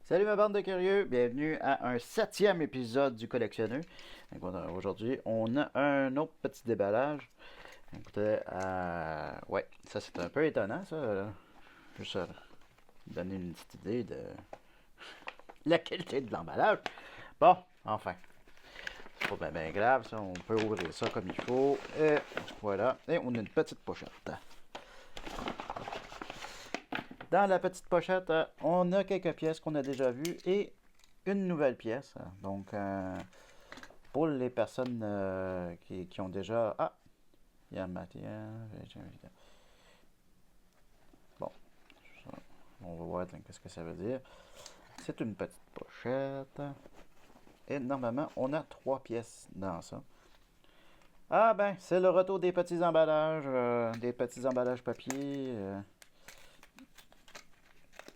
Salut ma bande de curieux, bienvenue à un 7e épisode du collectionneur. Aujourd'hui, on a un autre petit déballage. Écoutez, ouais, ça c'est un peu étonnant ça. Juste donner une petite idée de la qualité de l'emballage. Bon, enfin, c'est pas bien grave ça, on peut ouvrir ça comme il faut. Et voilà, et on a une petite pochette. Dans la petite pochette, on a quelques pièces qu'on a déjà vues et une nouvelle pièce. Donc, pour les personnes qui ont déjà... Ah, il y a matière. Bon, ça, on va voir qu'est-ce que ça veut dire. C'est une petite pochette. Et normalement, on a 3 pièces dans ça. Ah ben, c'est le retour des petits emballages papier.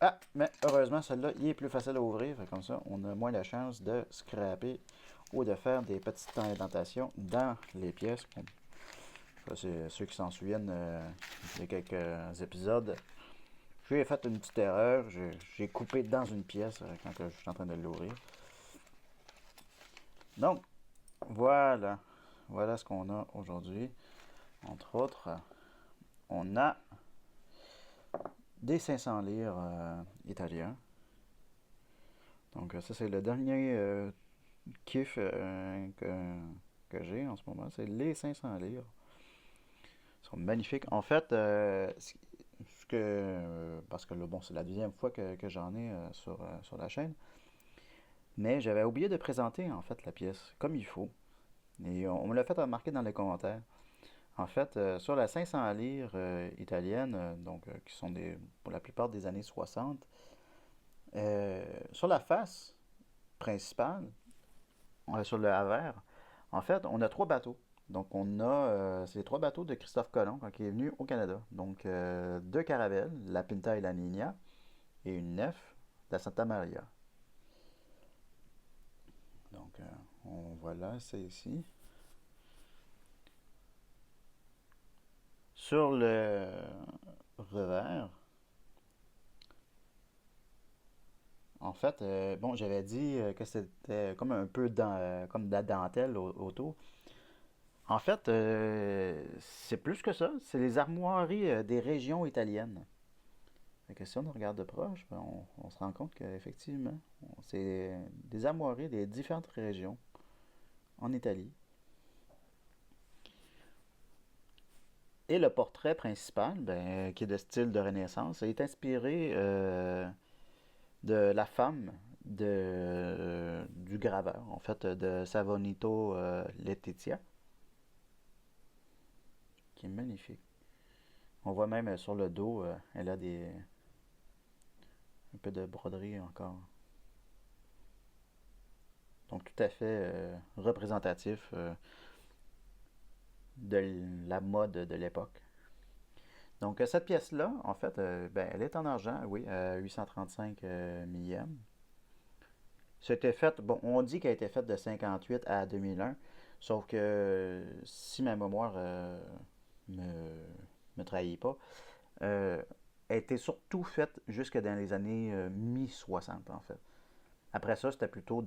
Ah, mais heureusement, celui-là, il est plus facile à ouvrir. Comme ça, on a moins la chance de scraper ou de faire des petites indentations dans les pièces. Ça, c'est ceux qui s'en souviennent il y a quelques épisodes. J'ai fait une petite erreur. J'ai coupé dans une pièce quand je suis en train de l'ouvrir. Donc, voilà. Voilà ce qu'on a aujourd'hui. Entre autres, on a des 500 lire italiens. Donc, ça, c'est le dernier kiff que j'ai en ce moment. C'est les 500 livres. Ils sont magnifiques. En fait, parce que là, bon, c'est la deuxième fois que j'en ai sur la chaîne. Mais j'avais oublié de présenter en fait la pièce comme il faut. Et on me l'a fait remarquer dans les commentaires. En fait, sur la 500 lire italienne, donc qui sont pour la plupart des années 60, sur la face principale, sur le Havre, en fait, on a 3 bateaux. Donc, c'est les 3 bateaux de Christophe Colomb quand il est venu au Canada. Donc, 2 caravelles, la Pinta et la Niña, et une nef, la Santa Maria. Donc, voilà, c'est ici. Sur le revers, en fait, bon, j'avais dit que c'était comme un peu comme de la dentelle autour. En fait, c'est plus que ça. C'est les armoiries des régions italiennes. Fait que si on regarde de proche, ben, on se rend compte qu'effectivement, c'est des armoiries des différentes régions en Italie. Et le portrait principal, ben, qui est de style de Renaissance, est inspiré de la femme du graveur, en fait, de Savonito Letizia, qui est magnifique. On voit même sur le dos, elle a un peu de broderie encore. Donc tout à fait représentatif de la mode de l'époque. Donc cette pièce-là, en fait, ben, elle est en argent, oui, 835 millième. C'était fait, bon, on dit qu'elle a été faite de 58 à 2001, sauf que si ma mémoire me, me trahit pas, elle était surtout faite jusque dans les années mi-60 en fait. Après ça, c'était plutôt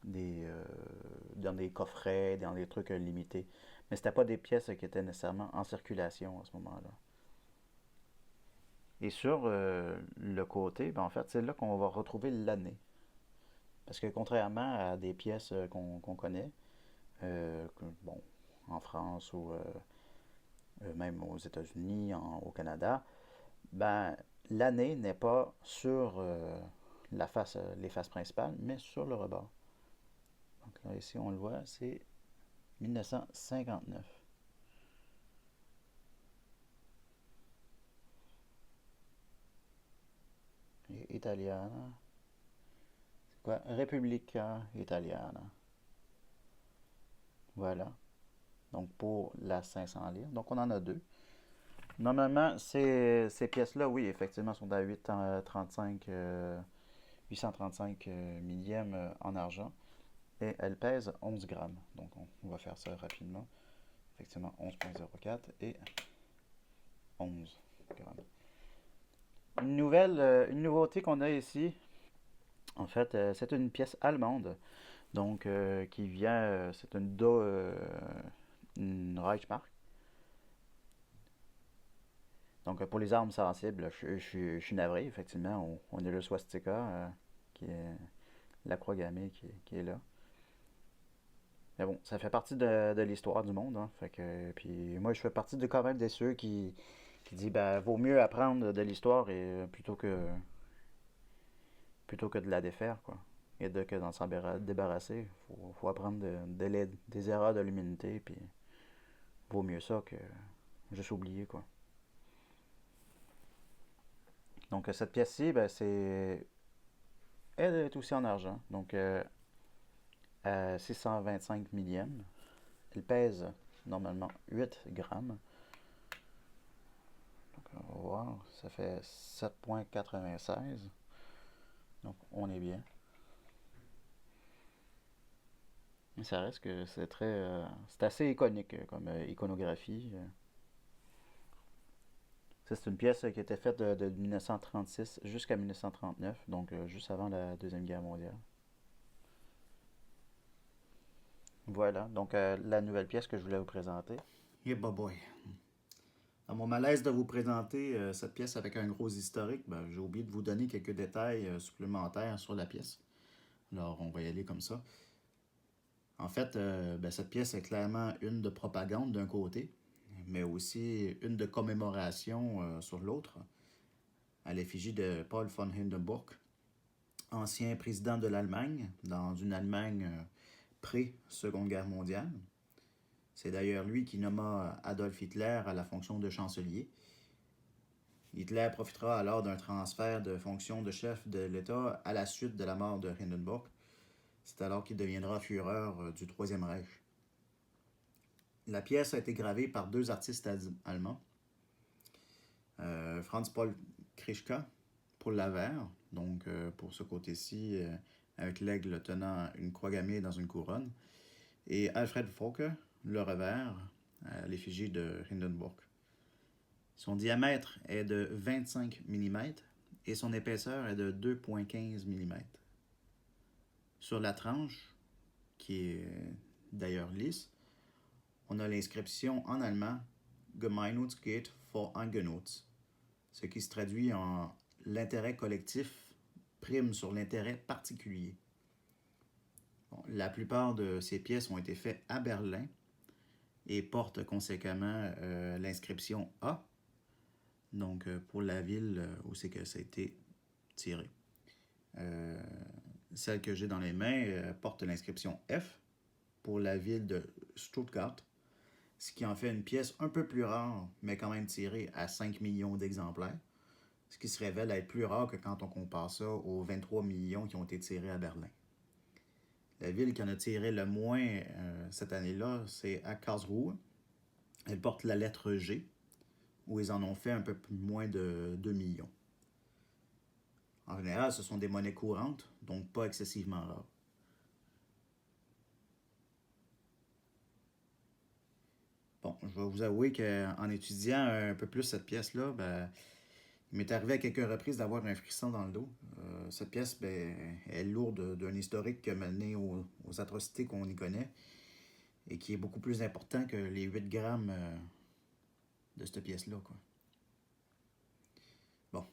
dans des coffrets, dans des trucs limités. Mais c'était pas des pièces qui étaient nécessairement en circulation à ce moment-là. Et sur le côté, ben en fait, c'est là qu'on va retrouver l'année. Parce que contrairement à des pièces qu'on connaît, bon, en France ou même aux États-Unis, au Canada, ben l'année n'est pas sur les faces principales, mais sur le rebord. Donc là, ici, on le voit, c'est 1959. Et Italiana. C'est quoi? Repubblica Italiana. Voilà. Donc pour la 500 livres. Donc on en a 2. Normalement, ces pièces-là, oui, effectivement, sont à 835 millièmes en argent. Et elles pèsent 11 grammes. Donc on va faire ça rapidement. Effectivement, 11,04 et 11 grammes. Une nouveauté qu'on a ici, En fait, c'est une pièce allemande, donc qui vient, c'est une Reichsmark. Donc pour les armes sensibles, je suis navré, effectivement, on a le swastika, qui est la croix gammée qui est là. Mais bon, ça fait partie de l'histoire du monde, hein. Fait que, puis moi, je fais partie de quand même de ceux qui dit ben vaut mieux apprendre de l'histoire et plutôt que de la défaire, quoi. Et que d'en s'en débarrasser. Faut apprendre des erreurs de l'humanité, puis vaut mieux ça que juste oublier, quoi. Donc cette pièce-ci, ben, elle est aussi en argent. Donc à 625 millièmes. Elle pèse normalement 8 grammes. Donc on va voir, ça fait 7,96. Donc on est bien. Mais ça reste que c'est assez iconique comme iconographie. Ça, c'est une pièce qui était faite de 1936 jusqu'à 1939, donc juste avant la Deuxième Guerre mondiale. Voilà, donc la nouvelle pièce que je voulais vous présenter. Yeah, boy. Dans mon malaise de vous présenter cette pièce avec un gros historique, ben, j'ai oublié de vous donner quelques détails supplémentaires sur la pièce. Alors, on va y aller comme ça. En fait, ben, cette pièce est clairement une de propagande d'un côté, mais aussi une de commémoration sur l'autre, à l'effigie de Paul von Hindenburg, ancien président de l'Allemagne, dans une Allemagne pré-Seconde Guerre mondiale. C'est d'ailleurs lui qui nomma Adolf Hitler à la fonction de chancelier. Hitler profitera alors d'un transfert de fonction de chef de l'État à la suite de la mort de Hindenburg. C'est alors qu'il deviendra Führer du Troisième Reich. La pièce a été gravée par deux artistes allemands. Franz Paul Krischka pour l'avers, donc pour ce côté-ci, avec l'aigle tenant une croix gammée dans une couronne, et Alfred Focke, le revers, à l'effigie de Hindenburg. Son diamètre est de 25 mm et son épaisseur est de 2,15 mm. Sur la tranche, qui est d'ailleurs lisse, on a l'inscription en allemand Gemeinnützigkeit vor Eigennutz, ce qui se traduit en l'intérêt collectif prime sur l'intérêt particulier. Bon, la plupart de ces pièces ont été faites à Berlin et portent conséquemment l'inscription A, donc pour la ville où c'est que ça a été tiré. Celle que j'ai dans les mains porte l'inscription F pour la ville de Stuttgart, ce qui en fait une pièce un peu plus rare, mais quand même tirée à 5 millions d'exemplaires, ce qui se révèle être plus rare que quand on compare ça aux 23 millions qui ont été tirés à Berlin. La ville qui en a tiré le moins cette année-là, c'est à Karlsruhe. Elle porte la lettre G, où ils en ont fait un peu moins de 2 millions. En général, ce sont des monnaies courantes, donc pas excessivement rares. Bon, je vais vous avouer qu'en étudiant un peu plus cette pièce-là, ben, il m'est arrivé à quelques reprises d'avoir un frisson dans le dos. Cette pièce ben, est lourde d'un historique qui a mené aux atrocités qu'on y connaît et qui est beaucoup plus important que les 8 grammes de cette pièce-là, quoi. Bon,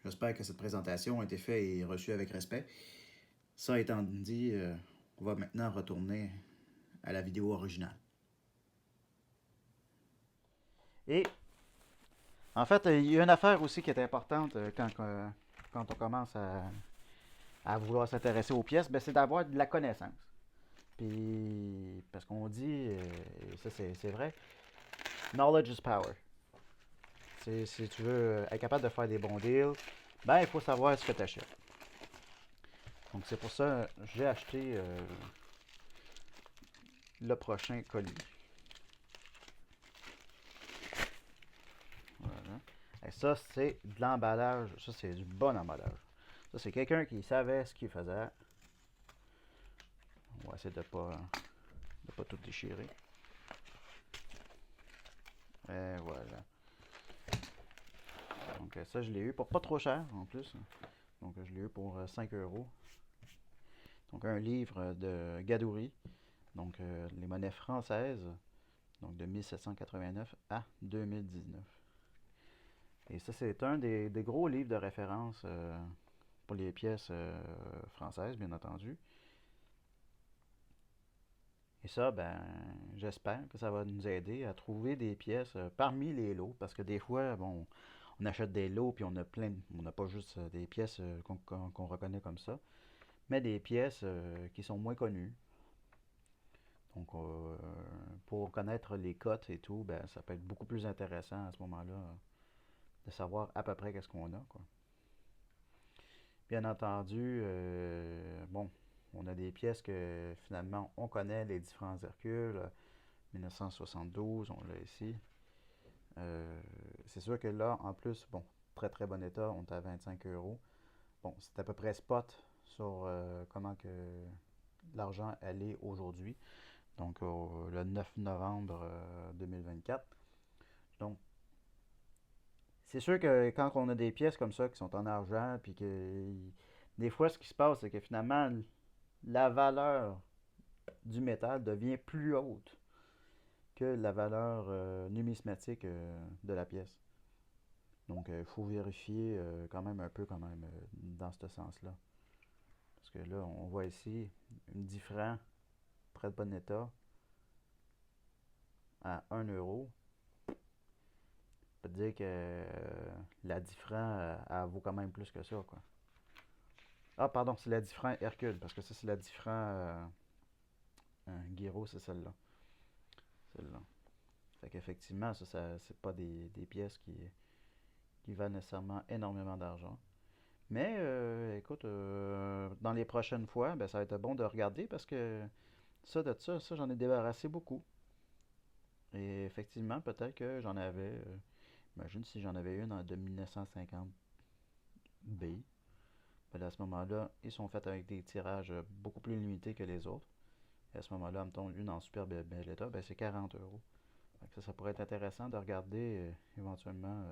j'espère que cette présentation a été faite et reçue avec respect. Ça étant dit, on va maintenant retourner à la vidéo originale. Et en fait, il y a une affaire aussi qui est importante quand on commence à vouloir s'intéresser aux pièces, ben, c'est d'avoir de la connaissance. Puis, parce qu'on dit, et ça c'est vrai, knowledge is power. Si tu veux être capable de faire des bons deals, ben il faut savoir ce que tu achètes. Donc c'est pour ça que j'ai acheté le prochain colis. Voilà. Et ça, c'est de l'emballage. Ça, c'est du bon emballage. Ça, c'est quelqu'un qui savait ce qu'il faisait. On va essayer de pas tout déchirer. Et voilà. Donc ça, je l'ai eu pour pas trop cher en plus. Donc, je l'ai eu pour 5 euros. Donc, un livre de Gadouri. Donc, les monnaies françaises. Donc, de 1789 à 2019. Et ça, c'est un des gros livres de référence pour les pièces françaises, bien entendu. Et ça, ben, j'espère que ça va nous aider à trouver des pièces parmi les lots, parce que des fois, bon, on achète des lots puis on n'a pas juste des pièces qu'on reconnaît comme ça, mais des pièces qui sont moins connues. Donc, pour connaître les cotes et tout, ben, ça peut être beaucoup plus intéressant à ce moment-là de savoir à peu près qu'est-ce qu'on a, quoi. Bien entendu, bon, on a des pièces que finalement on connaît, les différents Hercules, 1972, on l'a ici. C'est sûr que là, en plus, bon, très très bon état, on est à 25 euros. Bon, c'est à peu près spot sur comment que l'argent allait aujourd'hui, donc le 9 novembre 2024. Donc, c'est sûr que quand on a des pièces comme ça qui sont en argent, puis que des fois, ce qui se passe, c'est que finalement, la valeur du métal devient plus haute que la valeur numismatique de la pièce. Donc, il faut vérifier quand même un peu quand même dans ce sens-là. Parce que là, on voit ici une différence près de bon état à 1 euro. Ça veut dire que la différence, elle vaut quand même plus que ça, quoi. Ah, pardon, c'est la différence Hercule, parce que ça, c'est la différence Guiro, c'est celle-là. Celle-là. Fait qu'effectivement, c'est pas des pièces qui valent nécessairement énormément d'argent. Mais écoute, dans les prochaines fois, ben, ça va être bon de regarder parce que ça, j'en ai débarrassé beaucoup. Et effectivement, peut-être que j'en avais, imagine si j'en avais une de 1950 B. Ben, à ce moment-là, ils sont faits avec des tirages beaucoup plus limités que les autres. Et à ce moment-là, mettons une en super bel état, ben, c'est 40 euros. Fait que ça pourrait être intéressant de regarder éventuellement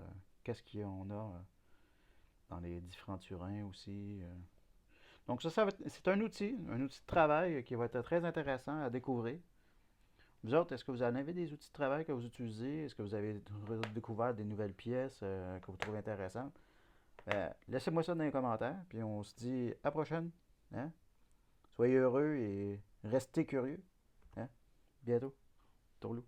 qu'est-ce qu'on a dans les différents Turins aussi. Donc c'est un outil de travail qui va être très intéressant à découvrir. Vous autres, est-ce que vous en avez des outils de travail que vous utilisez? Est-ce que vous avez découvert des nouvelles pièces que vous trouvez intéressantes? Laissez-moi ça dans les commentaires, puis on se dit à la prochaine. Hein? Soyez heureux et restez curieux. Hein? Bientôt. Tourlou.